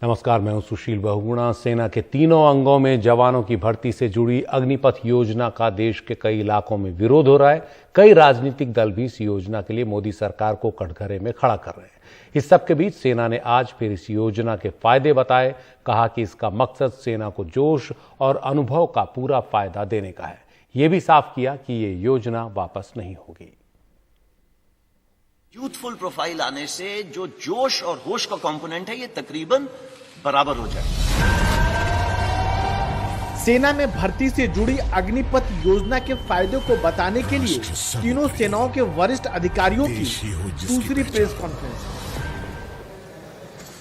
नमस्कार, मैं हूं सुशील बहुगुणा। सेना के तीनों अंगों में जवानों की भर्ती से जुड़ी अग्निपथ योजना का देश के कई इलाकों में विरोध हो रहा है। कई राजनीतिक दल भी इस योजना के लिए मोदी सरकार को कटघरे में खड़ा कर रहे हैं। इस सब के बीच सेना ने आज फिर इस योजना के फायदे बताए। कहा कि इसका मकसद सेना को जोश और अनुभव का पूरा फायदा देने का है। यह भी साफ किया कि ये योजना वापस नहीं होगी। यूथफुल प्रोफाइल आने से जो जोश और होश का कंपोनेंट है, ये तकरीबन बराबर हो जाए। सेना में भर्ती से जुड़ी अग्निपथ योजना के फायदों को बताने के लिए तीनों सेनाओं के वरिष्ठ अधिकारियों की दूसरी प्रेस कॉन्फ्रेंस।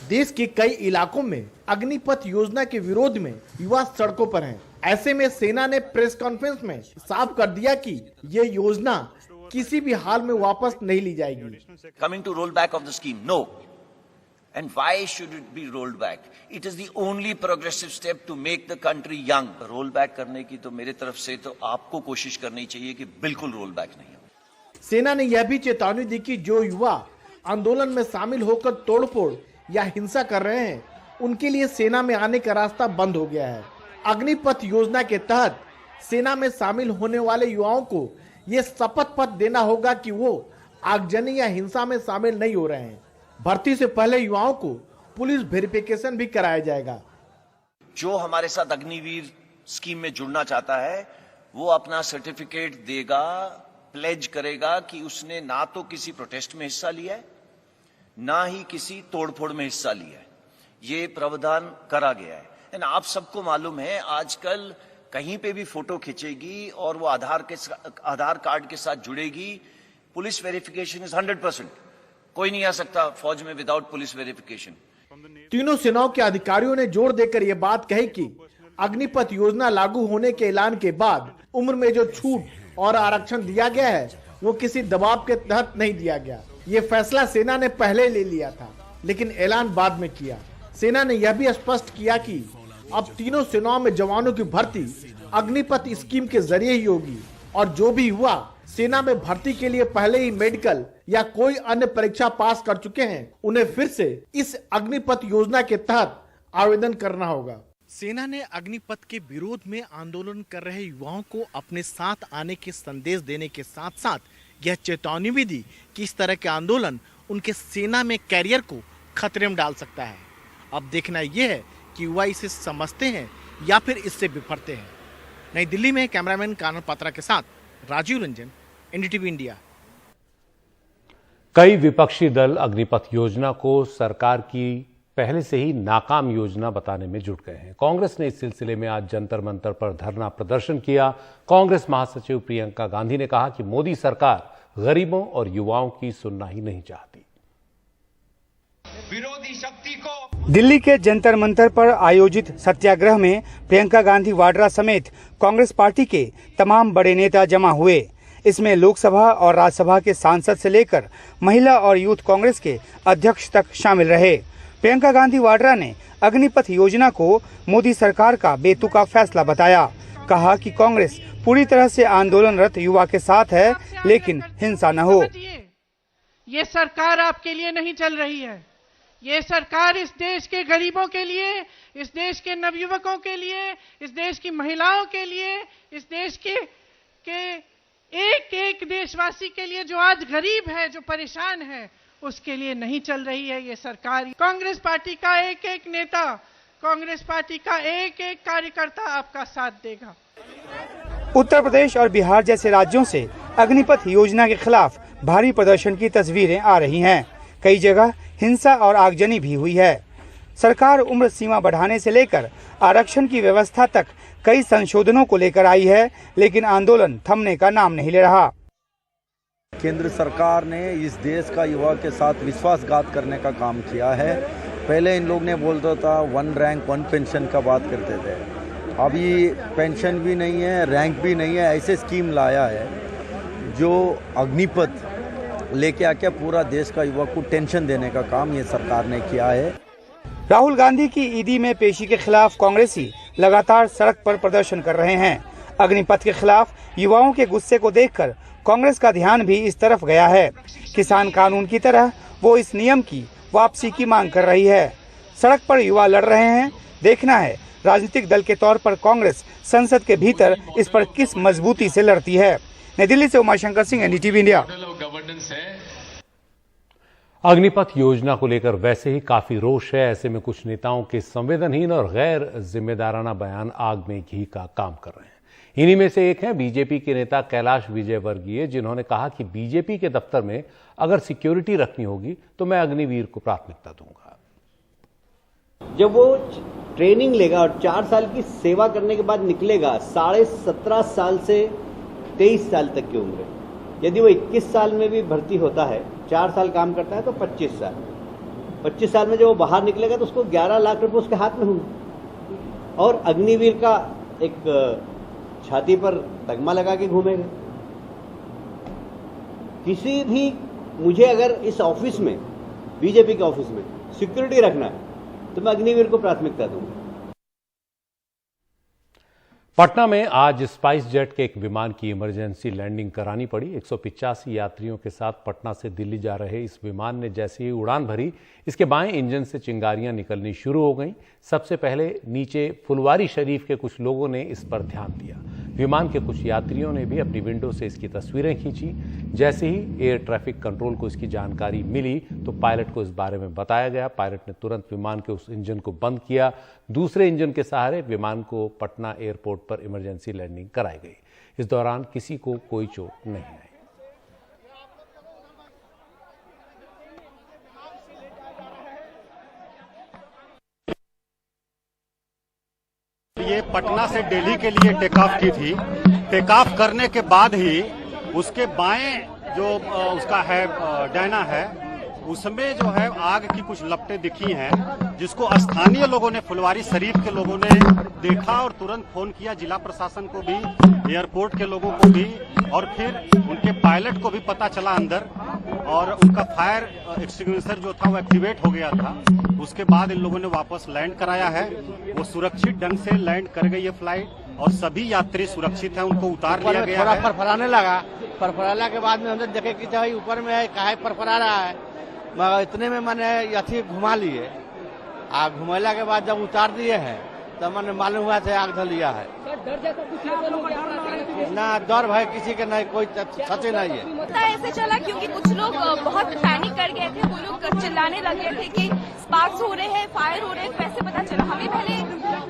देश के कई इलाकों में अग्निपथ योजना के विरोध में युवा सड़कों पर हैं। ऐसे में सेना ने प्रेस कॉन्फ्रेंस में साफ कर दिया कि ये योजना किसी भी हाल में वापस नहीं ली जाएगी। Coming to roll back of the scheme, no. And why should it be rolled back? It is the only progressive step to make the country young. Roll back करने की तो मेरे तरफ से तो आपको कोशिश करनी चाहिए कि बिल्कुल रोल बैक नहीं हो। सेना ने यह भी चेतावनी दी कि जो युवा आंदोलन में शामिल होकर तोड़फोड़ या हिंसा कर रहे हैं, उनके लिए सेना में आने का रास्ता बंद हो गया है। अग्निपथ योजना के तहत सेना में शामिल होने वाले युवाओं को ये शपथ पत्र देना होगा कि वो आगजनी या हिंसा में शामिल नहीं हो रहे हैं। भर्ती से पहले युवाओं को पुलिस वेरिफिकेशन भी कराया जाएगा। जो हमारे साथ अग्निवीर स्कीम में जुड़ना चाहता है, वो अपना सर्टिफिकेट देगा, प्लेज करेगा कि उसने ना तो किसी प्रोटेस्ट में हिस्सा लिया है, ना ही किसी तोड़फोड़ में हिस्सा लिया है। ये प्रावधान करा गया है। एंड आप सबको मालूम है, आजकल कहीं पे भी फोटो खींचेगी और वो आधार कार्ड के साथ जुड़ेगी। Police verification is 100%। कोई नहीं आ सकता फौज में विदाउट पुलिस वेरिफिकेशन। तीनों सेनाओं के अधिकारियों ने जोर देकर यह बात कही कि अग्निपथ योजना लागू होने के ऐलान के बाद उम्र में जो छूट और आरक्षण दिया गया है, वो किसी दबाव के तहत नहीं दिया गया। ये फैसला सेना ने पहले ले लिया था, लेकिन ऐलान बाद में किया। सेना ने यह भी स्पष्ट किया कि अब तीनों सेनाओं में जवानों की भर्ती अग्निपथ स्कीम के जरिए ही होगी और जो भी हुआ सेना में भर्ती के लिए पहले ही मेडिकल या कोई अन्य परीक्षा पास कर चुके हैं, उन्हें फिर से इस अग्निपथ योजना के तहत आवेदन करना होगा। सेना ने अग्निपथ के विरोध में आंदोलन कर रहे युवाओं को अपने साथ आने के संदेश देने के साथ साथ यह चेतावनी भी दी कि इस तरह के आंदोलन उनके सेना में कैरियर को खतरे में डाल सकता है। अब देखना यह है कि युवा इसे समझते हैं या फिर इससे बिफरते हैं। नई दिल्ली में कैमरामैन कानन पात्रा के साथ राजीव रंजन, एनडीटीवी इंडिया। कई विपक्षी दल अग्निपथ योजना को सरकार की पहले से ही नाकाम योजना बताने में जुट गए हैं। कांग्रेस ने इस सिलसिले में आज जंतर मंतर पर धरना प्रदर्शन किया। कांग्रेस महासचिव प्रियंका गांधी ने कहा कि मोदी सरकार गरीबों और युवाओं की सुनना ही नहीं चाहती। विरोधी शक्ति को दिल्ली के जंतर मंतर पर आयोजित सत्याग्रह में प्रियंका गांधी वाड्रा समेत कांग्रेस पार्टी के तमाम बड़े नेता जमा हुए। इसमें लोकसभा और राज्यसभा के सांसद से लेकर महिला और यूथ कांग्रेस के अध्यक्ष तक शामिल रहे। प्रियंका गांधी वाड्रा ने अग्निपथ योजना को मोदी सरकार का बेतुका फैसला बताया। कहा कि कांग्रेस पूरी तरह से आंदोलनरत युवा के साथ है, लेकिन हिंसा न हो। ये सरकार आपके लिए नहीं चल रही है। ये सरकार इस देश के गरीबों के लिए, इस देश के नवयुवकों के लिए, इस देश की महिलाओं के लिए, इस देश के एक एक देशवासी के लिए जो आज गरीब है, जो परेशान है, उसके लिए नहीं चल रही है ये सरकार। कांग्रेस पार्टी का एक एक नेता, कांग्रेस पार्टी का एक एक कार्यकर्ता आपका साथ देगा। उत्तर प्रदेश और बिहार जैसे राज्यों से अग्निपथ योजना के खिलाफ भारी प्रदर्शन की तस्वीरें आ रही हैं। कई जगह हिंसा और आगजनी भी हुई है। सरकार उम्र सीमा बढ़ाने से लेकर आरक्षण की व्यवस्था तक कई संशोधनों को लेकर आई है, लेकिन आंदोलन थमने का नाम नहीं ले रहा। केंद्र सरकार ने इस देश का युवा के साथ विश्वासघात करने का काम किया है। पहले इन लोग ने बोलता था 1 रैंक 1 पेंशन का बात करते थे। अभी पेंशन भी नहीं है, रैंक भी नहीं है, ऐसे स्कीम लाया है जो अग्निपथ लेके आके पूरा देश का युवा को टेंशन देने का काम ये सरकार ने किया है। राहुल गांधी की ईडी में पेशी के खिलाफ कांग्रेसी लगातार सड़क पर प्रदर्शन कर रहे हैं। अग्निपथ के खिलाफ युवाओं के गुस्से को देखकर कांग्रेस का ध्यान भी इस तरफ गया है। किसान कानून की तरह वो इस नियम की वापसी की मांग कर रही है। सड़क पर युवा लड़ रहे हैं। देखना है राजनीतिक दल के तौर पर कांग्रेस संसद के भीतर इस पर किस मजबूती से लड़ती है। नई दिल्ली से उमाशंकर सिंह, एनडीटीवी इंडिया। अग्निपथ योजना को लेकर वैसे ही काफी रोष है। ऐसे में कुछ नेताओं के संवेदनहीन और गैर जिम्मेदाराना बयान आग में घी का काम कर रहे हैं। इन्हीं में से एक हैं बीजेपी के नेता कैलाश विजयवर्गीय, जिन्होंने कहा कि बीजेपी के दफ्तर में अगर सिक्योरिटी रखनी होगी तो मैं अग्निवीर को प्राथमिकता दूंगा। जब वो ट्रेनिंग लेगा और 4 साल की सेवा करने के बाद निकलेगा, 17.5 साल से 23 साल तक की उम्र, यदि वो 21 साल में भी भर्ती होता है, 4 साल काम करता है तो 25 साल। 25 साल में जब वो बाहर निकलेगा तो उसको 11 लाख रुपए उसके हाथ में होंगे और अग्निवीर का एक छाती पर तगमा लगा के घूमेगा। किसी भी, मुझे अगर इस ऑफिस में, बीजेपी के ऑफिस में सिक्योरिटी रखना है तो मैं अग्निवीर को प्राथमिकता दूंगा। पटना में आज स्पाइस जेट के एक विमान की इमरजेंसी लैंडिंग करानी पड़ी। 185 यात्रियों के साथ पटना से दिल्ली जा रहे इस विमान ने जैसे ही उड़ान भरी, इसके बाएं इंजन से चिंगारियां निकलनी शुरू हो गईं। सबसे पहले नीचे फुलवारी शरीफ के कुछ लोगों ने इस पर ध्यान दिया। विमान के कुछ यात्रियों ने भी अपनी विंडो से इसकी तस्वीरें खींची। जैसे ही एयर ट्रैफिक कंट्रोल को इसकी जानकारी मिली तो पायलट को इस बारे में बताया गया। पायलट ने तुरंत विमान के उस इंजन को बंद किया। दूसरे इंजन के सहारे विमान को पटना एयरपोर्ट पर इमरजेंसी लैंडिंग कराई गई। इस दौरान किसी को कोई चोट नहीं आई। ये पटना से दिल्ली के लिए टेक ऑफ की थी। टेक ऑफ करने के बाद ही उसके बाएं जो उसका है डायना है, उसमें जो है आग की कुछ लपटें दिखी हैं, जिसको स्थानीय लोगों ने, फुलवारी शरीफ के लोगों ने देखा और तुरंत फोन किया जिला प्रशासन को भी, एयरपोर्ट के लोगों को भी, और फिर उनके पायलट को भी पता चला अंदर, और उनका फायर एक्सटिंग्विशर जो था वो एक्टिवेट हो गया था। उसके बाद इन लोगों ने वापस लैंड कराया है। वो सुरक्षित ढंग से लैंड कर गई है फ्लाइट और सभी यात्री सुरक्षित हैं, उनको उतार लिया गया है। फरफराने लगा, फरफराने के बाद में हमने देखे कि भाई ऊपर में है, काहे फरफरा रहा है, मगर इतने में मैंने अथी घुमा लिए। घुमैला के बाद जब उतार दिए हैं तो मैंने मालूम हुआ था आग धलिया है। डर जैसा कुछ ना, डर भय किसी के नहीं, कोई सच नहीं है। ऐसे चला क्योंकि कुछ लोग बहुत पैनिक कर गए थे। वो लोग चिल्लाने लगे थे कि स्पार्क्स हो रहे हैं, फायर हो रहे हैं। कैसे पता चला, हमें पहले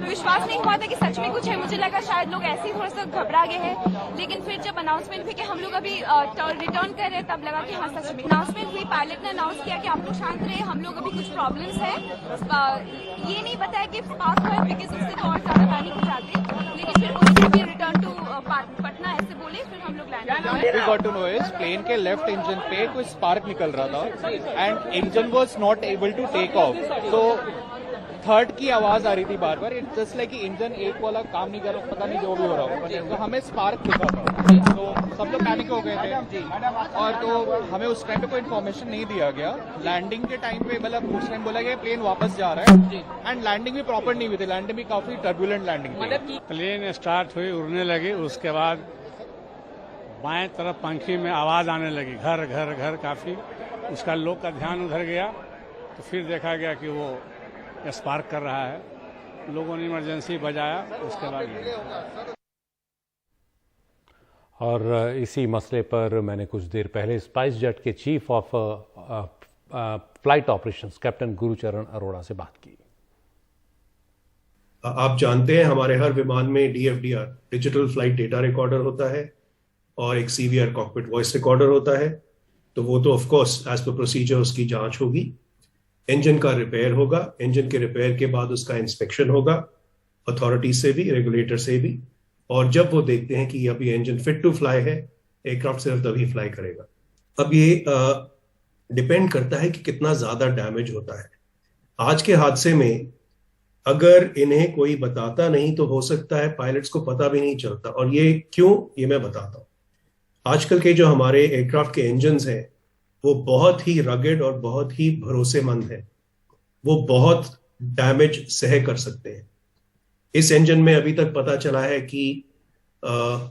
विश्वास नहीं हुआ था कि सच में कुछ है। मुझे लगा शायद लोग ऐसे ही थोड़ा सा घबरा गए हैं, लेकिन फिर जब अनाउंसमेंट हुई कि हम लोग अभी रिटर्न कर रहे हैं, तब लगा कि हाँ सच में। अनाउंसमेंट हुई, पायलट ने अनाउंस किया कि आप लोग शांत रहे, हम लोग अभी कुछ प्रॉब्लम्स है। ये नहीं बताया कि स्पार्क हुआ, बिकॉज उससे तो और ज्यादा पैनिक हो जाते। लेकिन फिर बोले रिटर्न टू पटना, ऐसे बोले, फिर हम लोग land. We got to know is plane के लेफ्ट इंजन पे कोई स्पार्क निकल रहा था and engine was not able to take off. So third की आवाज आ रही थी बार बार। इट्स जस्ट लाइक कि इंजन एक वाला काम नहीं कर रहा, पता नहीं जो भी हो रहा हो। तो हमें स्पार्क दिखा था, तो सब लोग पैनिक हो गए थे। और तो हमें उस टाइम पे कोई इन्फॉर्मेशन नहीं दिया गया। लैंडिंग के टाइम पे मतलब उस टाइम बोला गया प्लेन वापस जा रहा है, एंड लैंडिंग भी प्रॉपर नहीं हुई थी। लैंडिंग भी काफी टर्बुलेंट लैंडिंग थी। प्लेन स्टार्ट हुई, उड़ने लगी, उसके बाद बाएं तरफ पंखी में आवाज आने लगी, घर घर घर काफी। उसका लोग का ध्यान उधर गया तो फिर देखा गया कि वो स्पार्क कर रहा है। लोगों ने इमरजेंसी बजाया, उसके बाद। और इसी मसले पर मैंने कुछ देर पहले स्पाइस जेट के chief of flight operations captain Gurcharan Arora से बात की। आप जानते हैं हमारे हर विमान में DFDR digital flight data recorder होता है और एक CVR कॉकपिट वॉइस रिकॉर्डर होता है। तो वो तो of course as per procedure उसकी जांच होगी। इंजन का रिपेयर होगा, इंजन के रिपेयर के बाद उसका इंस्पेक्शन होगा अथॉरिटी से भी, रेगुलेटर से भी। और जब वो देखते हैं कि अभी इंजन फिट टू फ्लाई है, एयरक्राफ्ट सिर्फ तभी फ्लाई करेगा। अब ये डिपेंड करता है कि कितना ज्यादा डैमेज होता है। आज के हादसे में अगर इन्हें कोई बताता नहीं तो हो सकता है पायलट्स को पता भी नहीं चलता। और ये क्यों, ये मैं बताता हूं। आजकल के जो हमारे एयरक्राफ्ट के इंजन्स हैं वो बहुत ही रगेड और बहुत ही भरोसेमंद है। वो बहुत डैमेज सह कर सकते हैं। इस इंजन में अभी तक पता चला है कि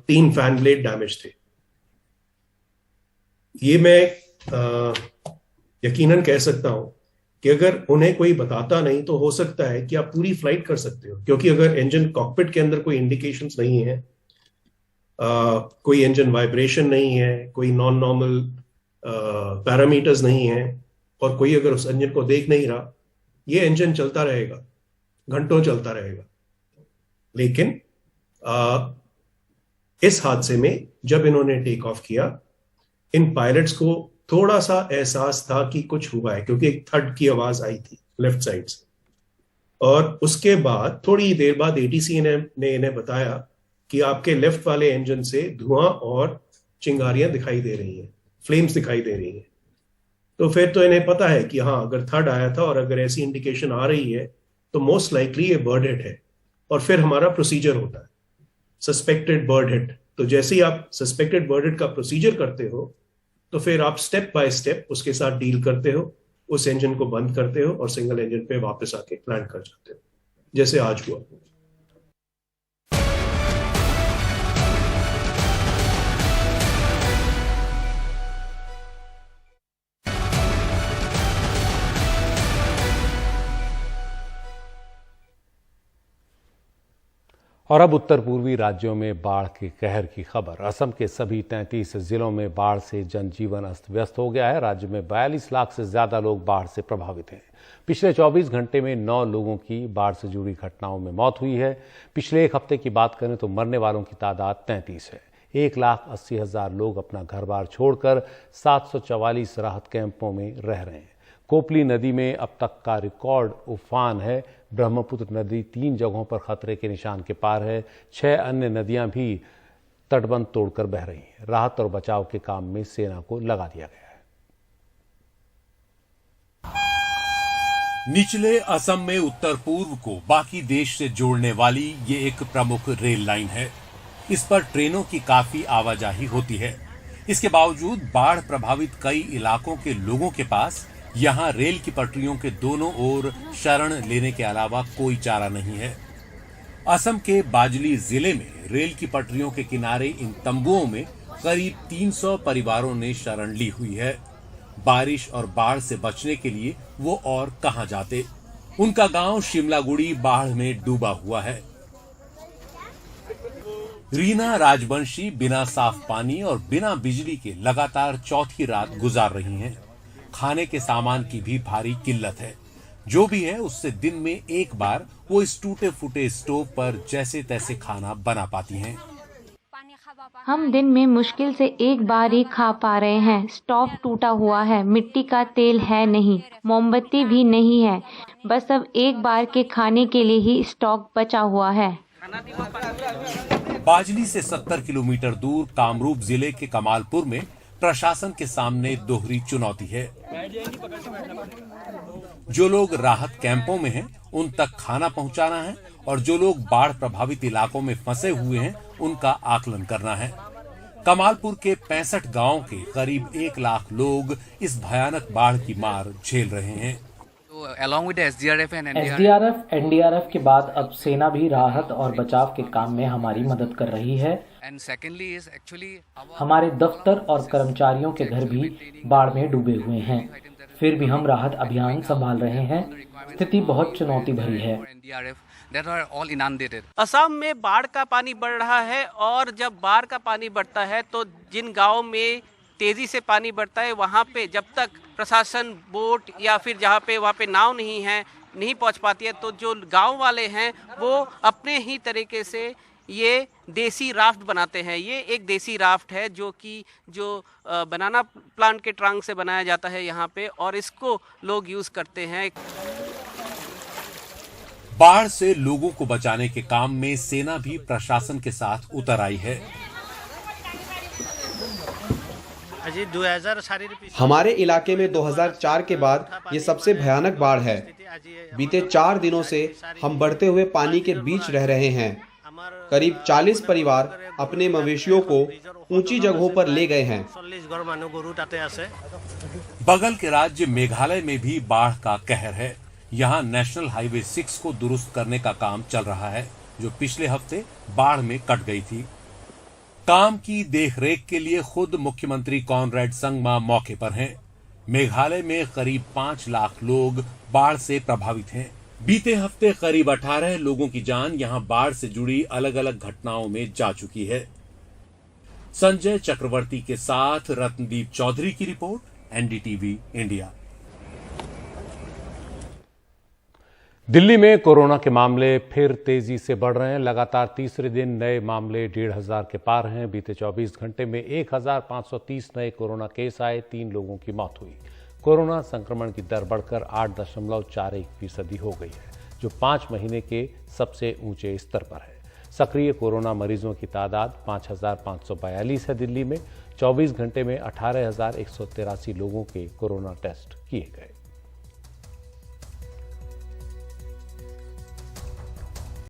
3 फैन ब्लेड डैमेज थे। ये मैं यकीनन कह सकता हूं कि अगर उन्हें कोई बताता नहीं तो हो सकता है कि आप पूरी फ्लाइट कर सकते हो, क्योंकि अगर इंजन कॉकपिट के अंदर कोई इंडिकेशंस नहीं है, कोई इंजन वाइब्रेशन नहीं है, कोई नॉन नॉर्मल पैरामीटर्स नहीं है, और कोई अगर उस इंजन को देख नहीं रहा, ये इंजन चलता रहेगा, घंटों चलता रहेगा। लेकिन इस हादसे में जब इन्होंने टेक ऑफ किया, इन पायलट्स को थोड़ा सा एहसास था कि कुछ हुआ है, क्योंकि एक थड की आवाज आई थी लेफ्ट साइड से, और उसके बाद थोड़ी देर बाद एटीसी ने इन्हें बताया कि आपके लेफ्ट वाले इंजन से धुआं और चिंगारियां दिखाई दे रही हैं, फ्लेम्स दिखाई दे रही हैं। तो फिर तो इन्हें पता है कि हाँ, अगर थर्ड आया था और अगर ऐसी इंडिकेशन आ रही है तो मोस्ट लाइकली ये बर्ड हिट है। और फिर हमारा प्रोसीजर होता है सस्पेक्टेड बर्ड हिट। तो जैसे ही आप सस्पेक्टेड बर्ड हिट का प्रोसीजर करते हो तो फिर आप स्टेप बाय स्टेप उसके साथ डील करते हो, उस इंजन को बंद करते हो और सिंगल इंजन पे वापस आके लैंड कर जाते हो, जैसे आज हुआ। और अब उत्तर पूर्वी राज्यों में बाढ़ के कहर की खबर। असम के सभी 33 जिलों में बाढ़ से जनजीवन अस्त व्यस्त हो गया है। राज्य में 42 लाख से ज्यादा लोग बाढ़ से प्रभावित हैं। पिछले 24 घंटे में 9 लोगों की बाढ़ से जुड़ी घटनाओं में मौत हुई है। पिछले एक हफ्ते की बात करें तो मरने वालों की तादाद 33 है। 1,80,000 लोग अपना घर बार छोड़कर 744 राहत कैंपों में रह रहे हैं। कोपली नदी में अब तक का रिकॉर्ड उफान है। ब्रह्मपुत्र नदी 3 जगहों पर खतरे के निशान के पार है। 6 अन्य नदियां भी तटबंध तोड़कर बह रही हैं। राहत और बचाव के काम में सेना को लगा दिया गया है। निचले असम में उत्तर पूर्व को बाकी देश से जोड़ने वाली ये एक प्रमुख रेल लाइन है। इस पर ट्रेनों की काफी आवाजाही होती है। इसके बावजूद बाढ़ प्रभावित कई इलाकों के लोगों के पास यहाँ रेल की पटरियों के दोनों ओर शरण लेने के अलावा कोई चारा नहीं है। असम के बाजली जिले में रेल की पटरियों के किनारे इन तंबुओं में करीब 300 परिवारों ने शरण ली हुई है। बारिश और बाढ़ से बचने के लिए वो और कहां जाते। उनका गांव शिमलागुड़ी बाढ़ में डूबा हुआ है। रीना राजवंशी बिना साफ पानी और बिना बिजली के लगातार चौथी रात गुजार रही हैं। खाने के सामान की भी भारी किल्लत है। जो भी है उससे दिन में एक बार वो इस टूटे फूटे स्टोव पर जैसे तैसे खाना बना पाती हैं। हम दिन में मुश्किल से एक बार ही खा पा रहे हैं। स्टोव टूटा हुआ है, मिट्टी का तेल है नहीं, मोमबत्ती भी नहीं है। बस अब एक बार के खाने के लिए ही स्टॉक बचा हुआ है। बाजली से 70 किलोमीटर दूर कामरूप जिले के कमालपुर में प्रशासन के सामने दोहरी चुनौती है। जो लोग राहत कैंपों में हैं, उन तक खाना पहुंचाना है और जो लोग बाढ़ प्रभावित इलाकों में फंसे हुए हैं, उनका आकलन करना है। कमालपुर के 65 गांवों के करीब 1 लाख लोग इस भयानक बाढ़ की मार झेल रहे हैं। एसडीआरएफ, एनडीआरएफ के बाद अब सेना भी राहत और बचाव के काम में हमारी मदद कर रही है। हमारे दफ्तर और कर्मचारियों के घर भी बाढ़ में डूबे हुए हैं, फिर भी हम राहत अभियान संभाल रहे हैं। स्थिति बहुत चुनौती भरी है। असम में बाढ़ का पानी बढ़ रहा है और जब बाढ़ का पानी बढ़ता है तो जिन गाँव में तेजी से पानी बढ़ता है वहाँ पे जब तक प्रशासन बोट या फिर जहाँ पे वहाँ पे नाव नहीं पहुँच पाती है, तो जो गांव वाले हैं वो अपने ही तरीके से ये देसी राफ्ट बनाते हैं। ये एक देसी राफ्ट है जो बनाना प्लांट के ट्रंक से बनाया जाता है यहाँ पे, और इसको लोग यूज करते हैं। बाढ़ से लोगों को बचाने के काम में सेना भी प्रशासन के साथ उतर आई है। हमारे इलाके में 2004 के बाद ये सबसे भयानक बाढ़ है। बीते 4 दिनों से हम बढ़ते हुए पानी के बीच रह रहे हैं। करीब 40 परिवार अपने मवेशियों को ऊंची जगहों पर ले गए हैं। बगल के राज्य मेघालय में भी बाढ़ का कहर है। यहाँ नेशनल हाईवे 6 को दुरुस्त करने का काम चल रहा है, जो पिछले हफ्ते बाढ़ में कट गई थी। काम की देखरेख के लिए खुद मुख्यमंत्री कॉनरेड संगमा मौके पर हैं। मेघालय में करीब 5 लाख लोग बाढ़ से प्रभावित हैं। बीते हफ्ते करीब 18 लोगों की जान यहां बाढ़ से जुड़ी अलग अलग घटनाओं में जा चुकी है। संजय चक्रवर्ती के साथ रत्नदीप चौधरी की रिपोर्ट, एनडीटीवी इंडिया। दिल्ली में कोरोना के मामले फिर तेजी से बढ़ रहे हैं। लगातार तीसरे दिन नए मामले 1,500 के पार हैं। बीते 24 घंटे में 1,530 नए कोरोना केस आए, 3 लोगों की मौत हुई। कोरोना संक्रमण की दर बढ़कर 8.41% हो गई है, जो 5 महीने के सबसे ऊंचे स्तर पर है। सक्रिय कोरोना मरीजों की तादाद 5,542 है। दिल्ली में 24 घंटे में 18,183 लोगों के कोरोना टेस्ट किए गए।